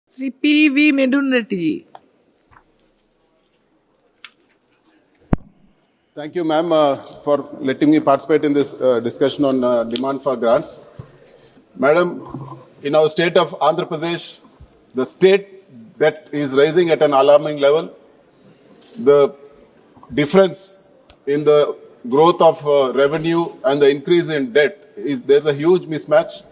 Sri P.V. Midun Reddy ji. Thank you, ma'am, for letting me participate in this discussion on demand for grants. Madam, in our state of Andhra Pradesh, the state debt is rising at an alarming level. The difference in the growth of revenue and the increase in debt there's a huge mismatch.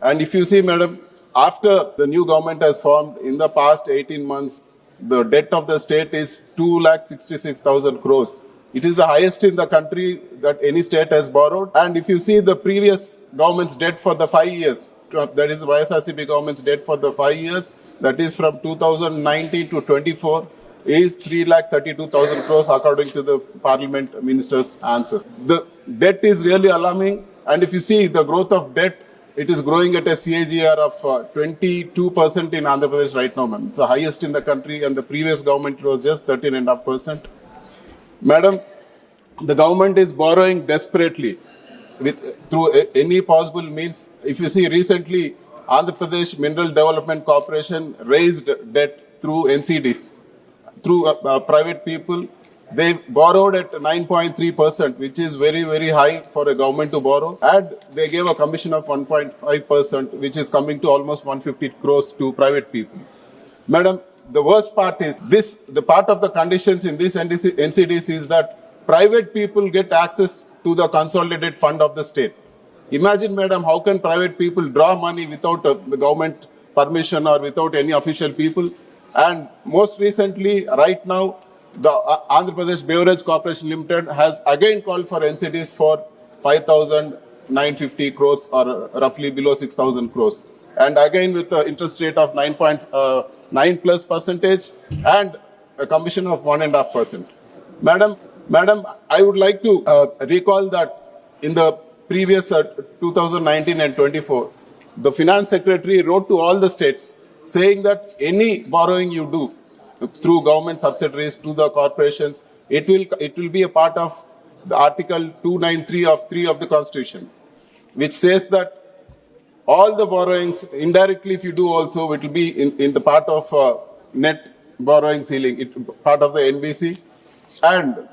And if you see, madam, after the new government has formed in the past 18 months, the debt of the state is 2,66,000 crores. It is the highest in the country that any state has borrowed. And if you see the previous government's debt for the 5 years, that is YSRCP government's debt for the 5 years, that is from 2019 to 24, is 3,32,000 crores according to the parliament minister's answer. The debt is really alarming. And if you see the growth of debt, it is growing at a CAGR of 22% in Andhra Pradesh right now, ma'am. It's the highest in the country, and the previous government was just 13.5%. Madam, the government is borrowing desperately through any possible means. If you see recently, Andhra Pradesh Mineral Development Corporation raised debt through NCDs, through private people. They borrowed at 9.3%, which is very, very high for a government to borrow. And they gave a commission of 1.5%, which is coming to almost 150 crores to private people. Madam, the worst part is the part of the conditions in this NCDs is that private people get access to the consolidated fund of the state. Imagine, madam, how can private people draw money without the government permission or without any official people? And most recently, right now, the Andhra Pradesh Beverage Corporation Limited has again called for NCDs for 5,950 crores, or roughly below 6,000 crores. And again with the interest rate of 9.9+% and a commission of 1.5%. Madam, I would like to recall that in the previous 2019 and 24, the finance secretary wrote to all the states saying that any borrowing you do through government subsidiaries to the corporations, it will be a part of the Article 293 of 3 of the Constitution, which says that all the borrowings, indirectly if you do also, it will be in the part of net borrowing ceiling, part of the NBC. And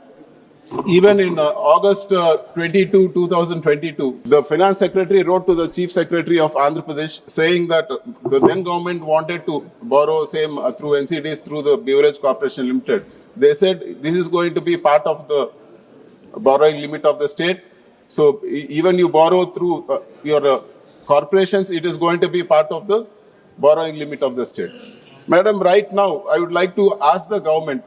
even in August 22, 2022, the finance secretary wrote to the chief secretary of Andhra Pradesh saying that the then government wanted to borrow same through NCDs through the Beverage Corporation Limited. They said this is going to be part of the borrowing limit of the state. So even you borrow through your corporations, it is going to be part of the borrowing limit of the state. Madam, right now, I would like to ask the government.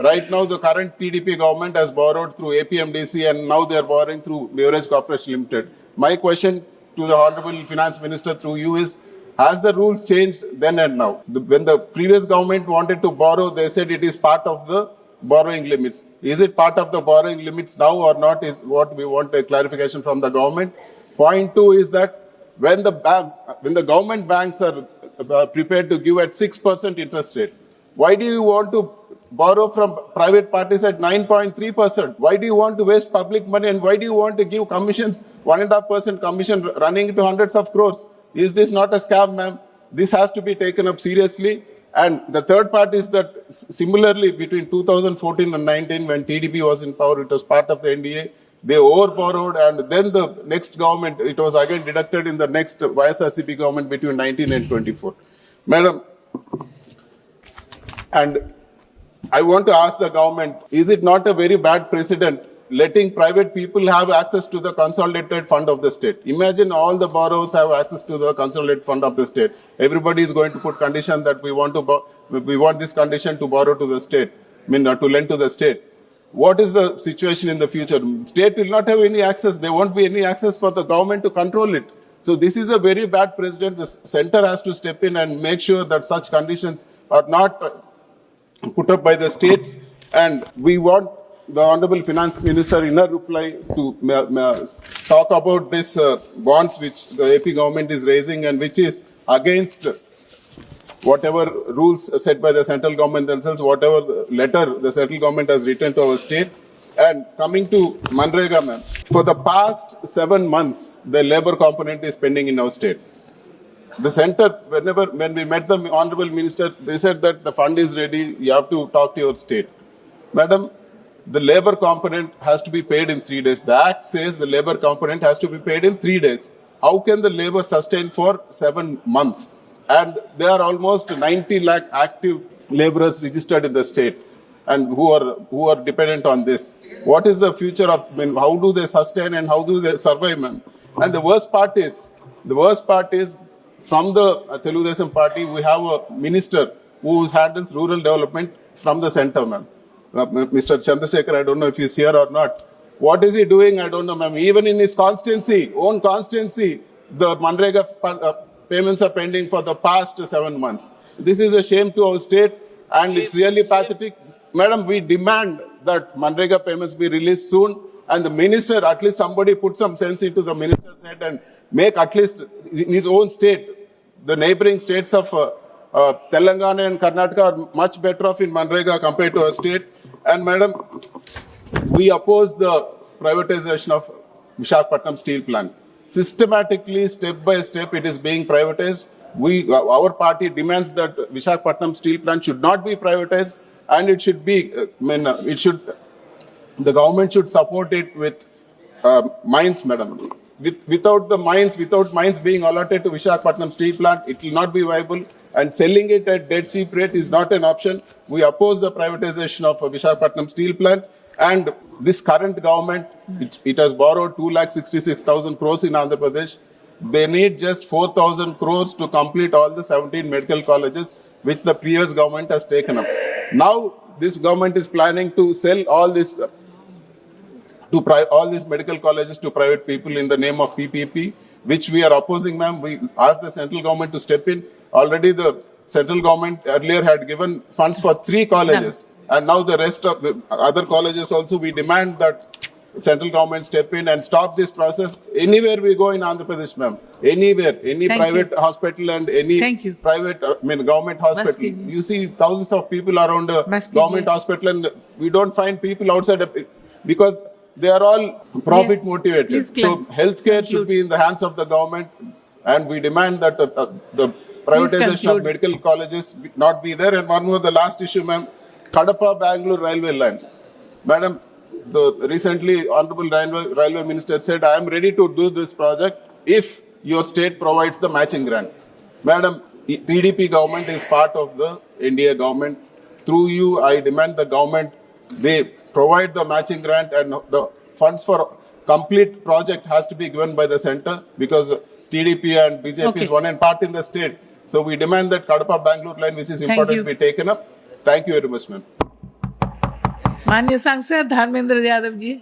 Right now, the current TDP government has borrowed through APMDC, and now they are borrowing through Beverage Corporation Limited. My question to the Honorable Finance Minister through you is, has the rules changed then and now? When the previous government wanted to borrow, they said it is part of the borrowing limits. Is it part of the borrowing limits now or not is what we want a clarification from the government. Point 2 is that when the government banks are prepared to give at 6% interest rate, why do you want to borrow from private parties at 9.3%? Why do you want to waste public money, and why do you want to give commissions, 1.5% commission running into hundreds of crores? Is this not a scam, ma'am? This has to be taken up seriously. And the third part is that similarly between 2014 and 19, when TDP was in power, it was part of the NDA, they overborrowed, and then the next government, it was again deducted in the next YSRCP government between 19 and 24. Madam, and I want to ask the government, is it not a very bad precedent letting private people have access to the consolidated fund of the state? Imagine all the borrowers have access to the consolidated fund of the state. Everybody is going to put condition that we want this condition to borrow to the state, to lend to the state. What is the situation in the future? State will not have any access. There won't be any access for the government to control it. So this is a very bad precedent. The center has to step in and make sure that such conditions are not put up by the states. And we want the Honorable Finance Minister in her reply to talk about this bonds which the AP government is raising and which is against whatever rules set by the central government themselves, whatever letter the central government has written to our state. And coming to Manrega, ma'am, for the past 7 months, the labor component is pending in our state. the center, when we met the honorable minister, they said that the fund is ready, you have to talk to your state. Madam, the labor component has to be paid in 3 days. The act says the labor component has to be paid in 3 days. How can the labor sustain for 7 months? And there are almost 90 lakh active laborers registered in the state and who are dependent on this. What is the future of, how do they sustain and how do they survive, man? And the worst part is from the Telugu Desam party, we have a minister who handles rural development from the center, ma'am. Mr. Chandrasekhar, I don't know if he's here or not. What is he doing? I don't know, ma'am. Even in his own constituency, the Manrega payments are pending for the past 7 months. This is a shame to our state and it's really pathetic. Madam, we demand that Manrega payments be released soon and the minister, at least somebody put some sense into the minister's head and make at least in his own state, the neighboring states of Telangana and Karnataka are much better off in Manrega compared to our state. And madam, we oppose the privatization of Visakhapatnam steel plant. Systematically, step by step, it is being privatized. Our party demands that Visakhapatnam steel plant should not be privatized and it should be, the government should support it with mines, madam. Without mines being allotted to Visakhapatnam steel plant, it will not be viable and selling it at dead cheap rate is not an option. We oppose the privatization of Visakhapatnam steel plant and this current government, it has borrowed 2,66,000 crores in Andhra Pradesh. They need just 4,000 crores to complete all the 17 medical colleges which the previous government has taken up. Now this government is planning to sell all these medical colleges to private people in the name of PPP, which we are opposing, ma'am. We asked the central government to step in. Already the central government earlier had given funds for 3 colleges. And now the rest of the other colleges also, we demand that central government step in and stop this process. Anywhere we go in Andhra Pradesh, ma'am, anywhere, any private hospital and any private, government hospital. You see thousands of people around a government hospital and we don't find people outside because they are all profit motivated. So healthcare should be in the hands of the government and we demand that the privatization of medical colleges not be there. And one more, the last issue, ma'am, Kadapa Bangalore railway line. Madam, the recently Honorable Railway Minister said, I am ready to do this project if your state provides the matching grant. Madam, TDP government is part of the NDA government. Through you, I demand the government, they provide the matching grant and the funds for complete project has to be given by the center because TDP and BJP is one and part in the state. So we demand that Kadapa Bangalore line, which is important, to be taken up. Thank you very much, ma'am. माननीय सांसद धर्मेंद्र यादव जी।